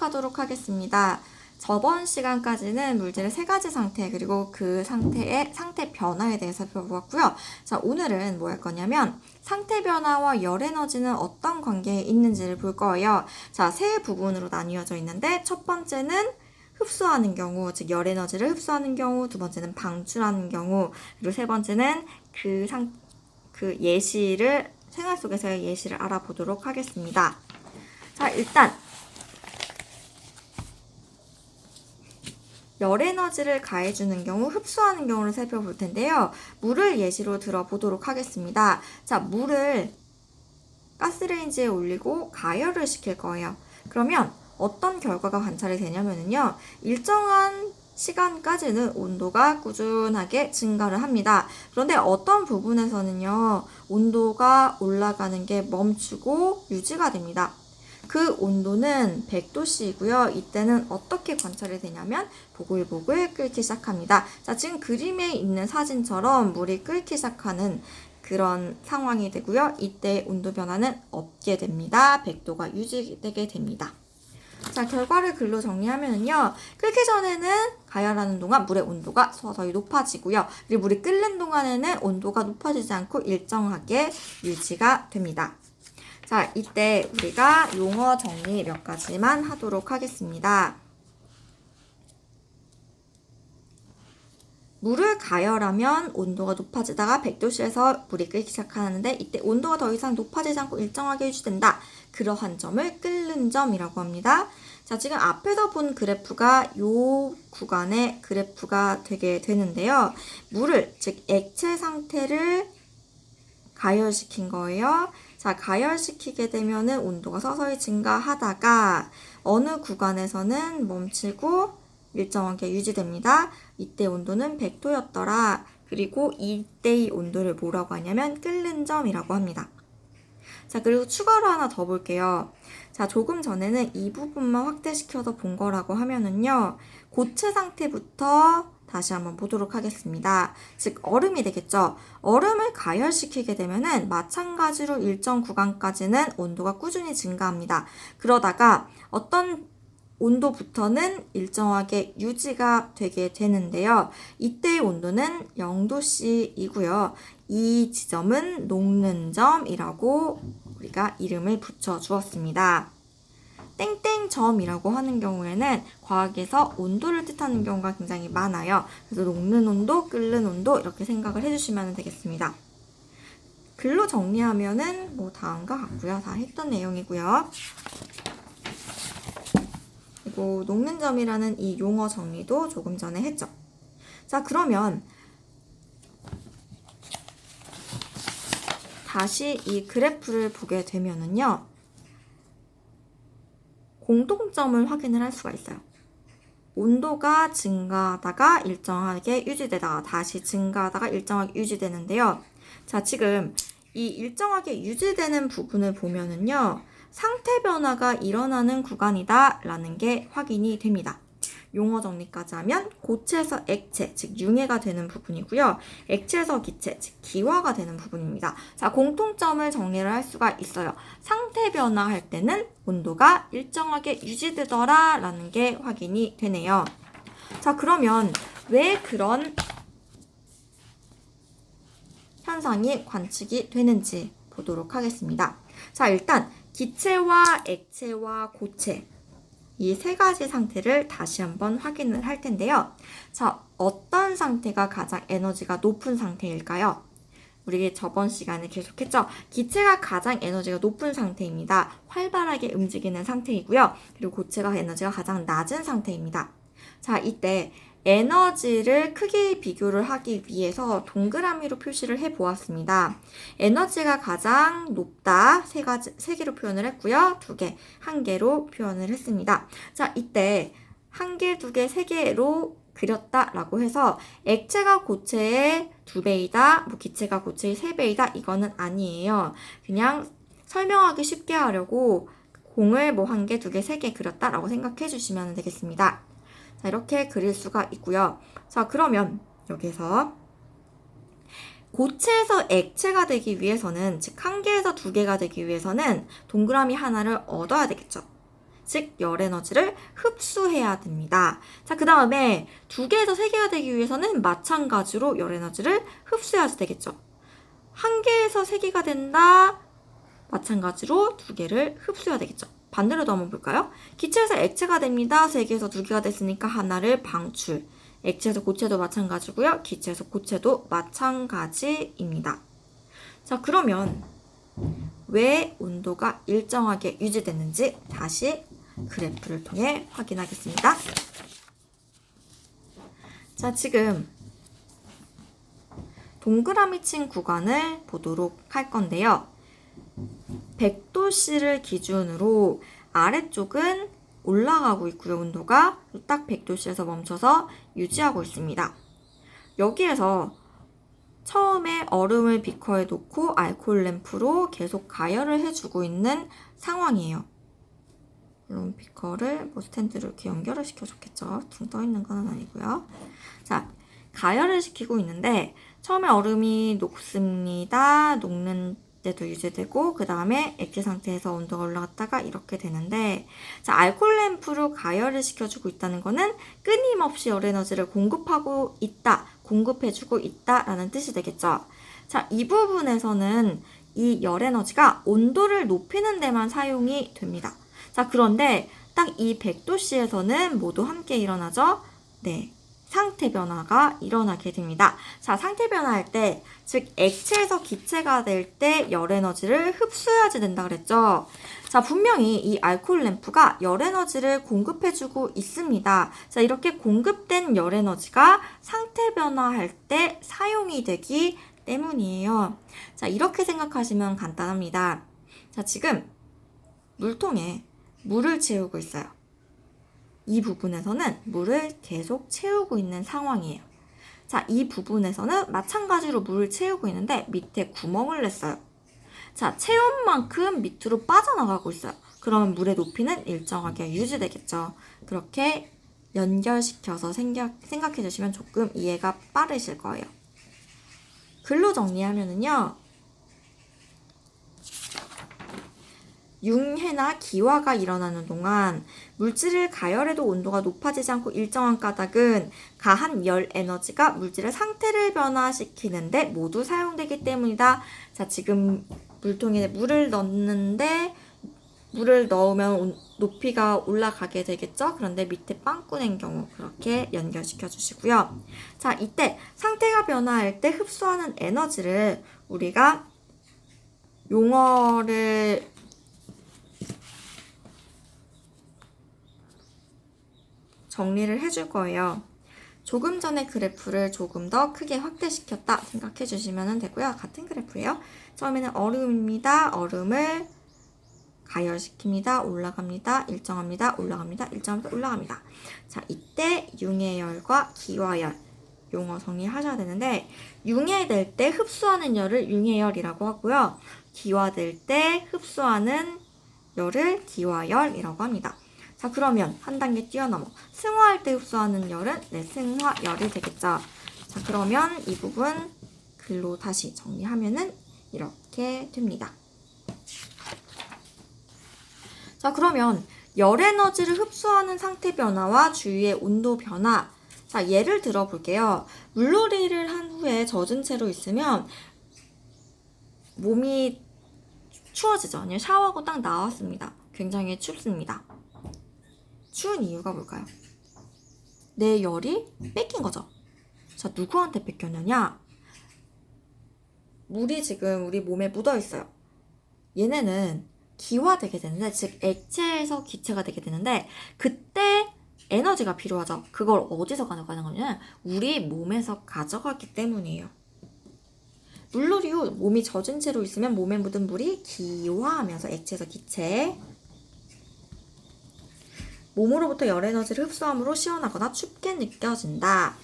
시작하도록 하겠습니다. 저번 시간까지는 물질의 세 가지 상태 그리고 그 상태의 상태 변화에 대해서 살펴보았고요. 자, 오늘은 뭐 할 거냐면 상태 변화와 열 에너지는 어떤 관계에 있는지를 볼 거예요. 자, 세 부분으로 나뉘어져 있는데 첫 번째는 흡수하는 경우, 즉 열 에너지를 흡수하는 경우, 두 번째는 방출하는 경우, 그리고 세 번째는 그 예시를 생활 속에서의 예시를 알아보도록 하겠습니다. 자, 일단 열 에너지를 가해주는 경우, 흡수하는 경우를 살펴볼 텐데요. 물을 예시로 들어보도록 하겠습니다. 자, 물을 가스레인지에 올리고 가열을 시킬 거예요. 그러면 어떤 결과가 관찰이 되냐면요. 일정한 시간까지는 온도가 꾸준하게 증가를 합니다. 그런데 어떤 부분에서는요. 온도가 올라가는 게 멈추고 유지가 됩니다. 그 온도는 100도씨이고요. 이때는 어떻게 관찰이 되냐면 보글보글 끓기 시작합니다. 자, 지금 그림에 있는 사진처럼 물이 끓기 시작하는 그런 상황이 되고요. 이때 온도 변화는 없게 됩니다. 100도가 유지되게 됩니다. 자, 결과를 글로 정리하면요. 끓기 전에는 가열하는 동안 물의 온도가 서서히 높아지고요. 그리고 물이 끓는 동안에는 온도가 높아지지 않고 일정하게 유지가 됩니다. 자, 이때 우리가 용어 정리 몇 가지만 하도록 하겠습니다. 물을 가열하면 온도가 높아지다가 100도씨에서 물이 끓기 시작하는데 이때 온도가 더 이상 높아지지 않고 일정하게 유지된다. 그러한 점을 끓는 점이라고 합니다. 자, 지금 앞에서 본 그래프가 요 구간의 그래프가 되게 되는데요. 물을, 즉 액체 상태를 가열시킨 거예요. 자, 가열시키게 되면은 온도가 서서히 증가하다가 어느 구간에서는 멈추고 일정하게 유지됩니다. 이때 온도는 100도였더라. 그리고 이때의 온도를 뭐라고 하냐면 끓는 점이라고 합니다. 자, 그리고 추가로 하나 더 볼게요. 자, 조금 전에는 이 부분만 확대시켜서 본 거라고 하면은요. 고체 상태부터 다시 한번 보도록 하겠습니다. 즉, 얼음이 되겠죠. 얼음을 가열시키게 되면은 마찬가지로 일정 구간까지는 온도가 꾸준히 증가합니다. 그러다가 어떤 온도부터는 일정하게 유지가 되게 되는데요. 이때의 온도는 0도씨이고요. 이 지점은 녹는 점이라고 우리가 이름을 붙여 주었습니다. 땡땡점이라고 하는 경우에는 과학에서 온도를 뜻하는 경우가 굉장히 많아요. 그래서 녹는 온도, 끓는 온도 이렇게 생각을 해주시면 되겠습니다. 글로 정리하면은 뭐 다음과 같고요. 다 했던 내용이고요. 그리고 녹는 점이라는 이 용어 정리도 조금 전에 했죠. 자, 그러면 다시 이 그래프를 보게 되면은요. 공통점을 확인을 할 수가 있어요. 온도가 증가하다가 일정하게 유지되다가 다시 증가하다가 일정하게 유지되는데요. 자, 지금 이 일정하게 유지되는 부분을 보면은요. 상태 변화가 일어나는 구간이다 라는 게 확인이 됩니다. 용어 정리까지 하면 고체에서 액체, 즉 융해가 되는 부분이고요. 액체에서 기체, 즉 기화가 되는 부분입니다. 자, 공통점을 정리를 할 수가 있어요. 상태 변화할 때는 온도가 일정하게 유지되더라 라는 게 확인이 되네요. 자, 그러면 왜 그런 현상이 관측이 되는지 보도록 하겠습니다. 자, 일단 기체와 액체와 고체 이 세 가지 상태를 다시 한번 확인을 할 텐데요. 자, 어떤 상태가 가장 에너지가 높은 상태일까요? 우리 저번 시간에 계속했죠. 기체가 가장 에너지가 높은 상태입니다. 활발하게 움직이는 상태이고요. 그리고 고체가 에너지가 가장 낮은 상태입니다. 자, 이때 에너지를 크게 비교를 하기 위해서 동그라미로 표시를 해 보았습니다. 에너지가 가장 높다 세 개로 표현을 했고요. 두 개, 한 개로 표현을 했습니다. 자, 이때 한 개, 두 개, 세 개로 그렸다라고 해서 액체가 고체의 2배이다, 뭐 기체가 고체의 3배이다 이거는 아니에요. 그냥 설명하기 쉽게 하려고 공을 뭐 한 개, 두 개, 세 개 그렸다라고 생각해 주시면 되겠습니다. 자, 이렇게 그릴 수가 있고요. 자, 그러면 여기서 고체에서 액체가 되기 위해서는, 즉 한 개에서 두 개가 되기 위해서는 동그라미 하나를 얻어야 되겠죠. 즉 열 에너지를 흡수해야 됩니다. 자, 그 다음에 2개에서 3개가 되기 위해서는 마찬가지로 열 에너지를 흡수해야지 되겠죠. 1개에서 3개가 된다. 마찬가지로 2개를 흡수해야 되겠죠. 반대로도 한번 볼까요? 기체에서 액체가 됩니다. 3개에서 2개가 됐으니까 하나를 방출. 액체에서 고체도 마찬가지고요. 기체에서 고체도 마찬가지입니다. 자, 그러면 왜 온도가 일정하게 유지됐는지 다시 그래프를 통해 확인하겠습니다. 자, 지금 동그라미 친 구간을 보도록 할 건데요. 100도씨를 기준으로 아래쪽은 올라가고 있고요. 온도가 딱 100도씨에서 멈춰서 유지하고 있습니다. 여기에서 처음에 얼음을 비커에 놓고 알코올 램프로 계속 가열을 해주고 있는 상황이에요. 물론 비커를 스탠드로 이렇게 연결을 시켜줬겠죠. 둥 떠있는 건 아니고요. 자, 가열을 시키고 있는데 처음에 얼음이 녹습니다. 녹는 때도 유지되고 그 다음에 액체 상태에서 온도가 올라갔다가 이렇게 되는데, 자, 알코올 램프로 가열을 시켜주고 있다는 거는 끊임없이 열 에너지를 공급하고 있다, 공급해주고 있다라는 뜻이 되겠죠. 자, 이 부분에서는 이 열 에너지가 온도를 높이는 데만 사용이 됩니다. 자, 그런데 딱 이 100도씨에서는 모두 함께 일어나죠. 네. 상태 변화가 일어나게 됩니다. 자, 상태 변화할 때, 즉 액체에서 기체가 될 때 열 에너지를 흡수해야지 된다 그랬죠. 자, 분명히 이 알코올 램프가 열 에너지를 공급해주고 있습니다. 자, 이렇게 공급된 열 에너지가 상태 변화할 때 사용이 되기 때문이에요. 자, 이렇게 생각하시면 간단합니다. 자, 지금 물통에 물을 채우고 있어요. 이 부분에서는 물을 계속 채우고 있는 상황이에요. 자, 이 부분에서는 마찬가지로 물을 채우고 있는데 밑에 구멍을 냈어요. 자, 채운 만큼 밑으로 빠져나가고 있어요. 그러면 물의 높이는 일정하게 유지되겠죠. 그렇게 연결시켜서 생각해 주시면 조금 이해가 빠르실 거예요. 글로 정리하면은요. 융해나 기화가 일어나는 동안 물질을 가열해도 온도가 높아지지 않고 일정한 까닭은 가한 열 에너지가 물질의 상태를 변화시키는데 모두 사용되기 때문이다. 자, 지금 물통에 물을 넣는데 물을 넣으면 높이가 올라가게 되겠죠? 그런데 밑에 빵꾸낸 경우 그렇게 연결시켜 주시고요. 자, 이때 상태가 변화할 때 흡수하는 에너지를 우리가 용어를 정리를 해줄 거예요. 조금 전에 그래프를 조금 더 크게 확대시켰다 생각해 주시면 되고요. 같은 그래프예요. 처음에는 얼음입니다. 얼음을 가열시킵니다. 올라갑니다. 일정합니다. 올라갑니다. 일정합니다. 올라갑니다. 자, 이때 융해열과 기화열 용어 정리하셔야 되는데, 융해될 때 흡수하는 열을 융해열이라고 하고요. 기화될 때 흡수하는 열을 기화열이라고 합니다. 자, 그러면 한 단계 뛰어넘어 승화할 때 흡수하는 열은 승화열이 되겠죠. 자, 그러면 이 부분 글로 다시 정리하면은 이렇게 됩니다. 자, 그러면 열 에너지를 흡수하는 상태 변화와 주위의 온도 변화. 자, 예를 들어 볼게요. 물놀이를 한 후에 젖은 채로 있으면 몸이 추워지죠. 아니면 샤워하고 딱 나왔습니다. 굉장히 춥습니다. 추운 이유가 뭘까요? 내 열이 뺏긴 거죠. 자, 누구한테 뺏겼느냐? 물이 지금 우리 몸에 묻어 있어요. 얘네는 기화되게 되는데, 즉 액체에서 기체가 되게 되는데, 그때 에너지가 필요하죠. 그걸 어디서 가져가는 거냐면 우리 몸에서 가져가기 때문이에요. 물놀이 후 몸이 젖은 채로 있으면 몸에 묻은 물이 기화하면서 액체에서 기체에 몸으로부터 열 에너지를 흡수함으로 시원하거나 춥게 느껴진다.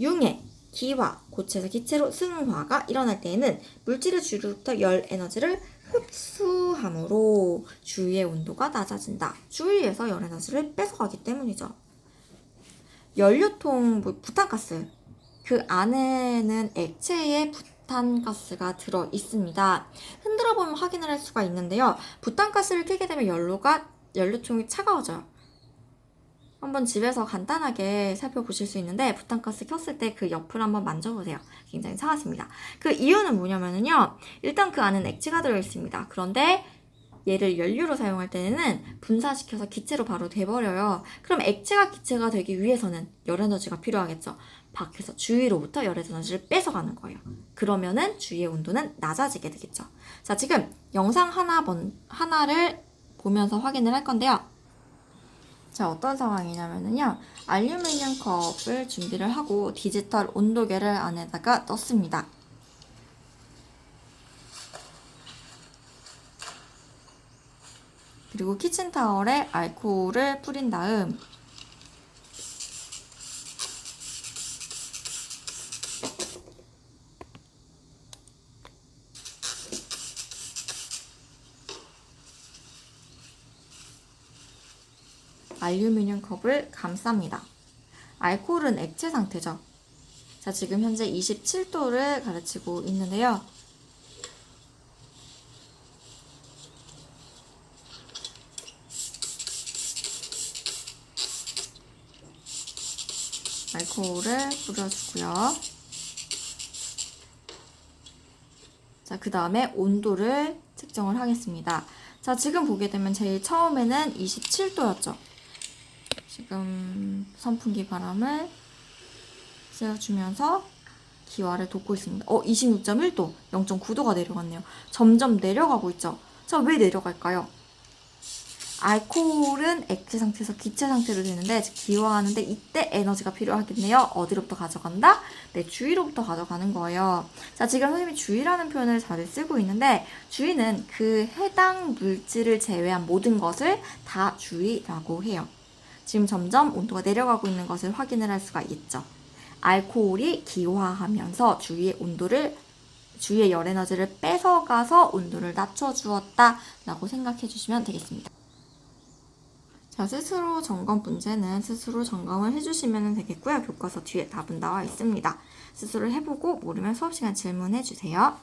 융해, 기화, 고체에서 기체로 승화가 일어날 때에는 물질의 주로부터 열 에너지를 흡수함으로 주위의 온도가 낮아진다. 주위에서 열 에너지를 뺏어가기 때문이죠. 연료통, 부탄가스, 그 안에는 액체의 부탄가스가 들어 있습니다. 흔들어 보면 확인을 할 수가 있는데요. 부탄가스를 켜게 되면 연료가 연료통이 차가워져요. 한번 집에서 간단하게 살펴보실 수 있는데 부탄가스 켰을 때 그 옆을 한번 만져보세요. 굉장히 차갑습니다. 그 이유는 뭐냐면요. 일단 그 안에는 액체가 들어있습니다. 그런데 얘를 연료로 사용할 때는 분사시켜서 기체로 바로 돼버려요. 그럼 액체가 기체가 되기 위해서는 열에너지가 필요하겠죠. 밖에서 주위로부터 열에너지를 뺏어가는 거예요. 그러면은 주위의 온도는 낮아지게 되겠죠. 자, 지금 영상 하나를 보면서 확인을 할 건데요. 자, 어떤 상황이냐면요. 알루미늄 컵을 준비를 하고 디지털 온도계를 안에다가 넣습니다. 그리고 키친타월에 알코올을 뿌린 다음 알루미늄 컵을 감쌉니다. 알코올은 액체 상태죠. 자, 지금 현재 27도를 가르치고 있는데요. 알코올을 뿌려주고요. 자, 그 다음에 온도를 측정을 하겠습니다. 자, 지금 보게 되면 제일 처음에는 27도였죠. 지금 선풍기 바람을 쐬어주면서 기와를 돋고 있습니다. 26.1도, 0.9도가 내려갔네요. 점점 내려가고 있죠. 자, 왜 내려갈까요? 알코올은 액체 상태에서 기체 상태로 되는데 기화하는데 이때 에너지가 필요하겠네요. 어디로부터 가져간다? 네, 주위로부터 가져가는 거예요. 자, 지금 선생님이 주위라는 표현을 잘 쓰고 있는데 주위는 그 해당 물질을 제외한 모든 것을 다 주위라고 해요. 지금 점점 온도가 내려가고 있는 것을 확인을 할 수가 있죠. 알코올이 기화하면서 주위의 열 에너지를 뺏어가서 온도를 낮춰주었다 라고 생각해 주시면 되겠습니다. 자, 스스로 점검 문제는 스스로 점검을 해주시면 되겠고요. 교과서 뒤에 답은 나와 있습니다. 스스로 해보고 모르면 수업 시간 질문해 주세요.